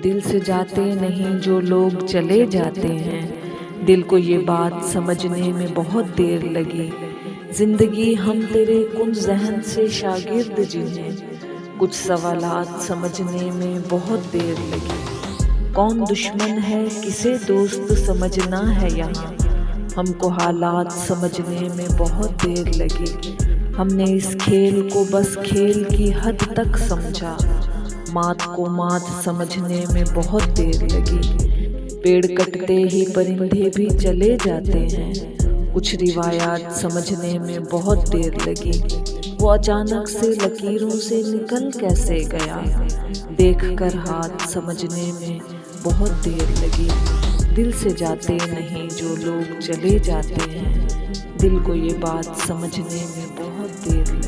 दिल से जाते नहीं जो लोग चले जाते हैं। दिल को ये बात समझने में बहुत देर लगी। जिंदगी हम तेरे कुन जहन से शागिर्द जिन्हें कुछ सवालात समझने में बहुत देर लगी। कौन दुश्मन है किसे दोस्त समझना है यहाँ, हमको हालात समझने में बहुत देर लगी। हमने इस खेल को बस खेल की हद तक समझा, मात को मात समझने में बहुत देर लगी। पेड़ कटते ही परिंदे भी चले जाते हैं, कुछ रिवायात समझने में बहुत देर लगी। वो अचानक से लकीरों से निकल कैसे गया, देखकर हाथ समझने में बहुत देर लगी। दिल से जाते नहीं जो लोग चले जाते हैं, दिल को ये बात समझने में बहुत देर लगी।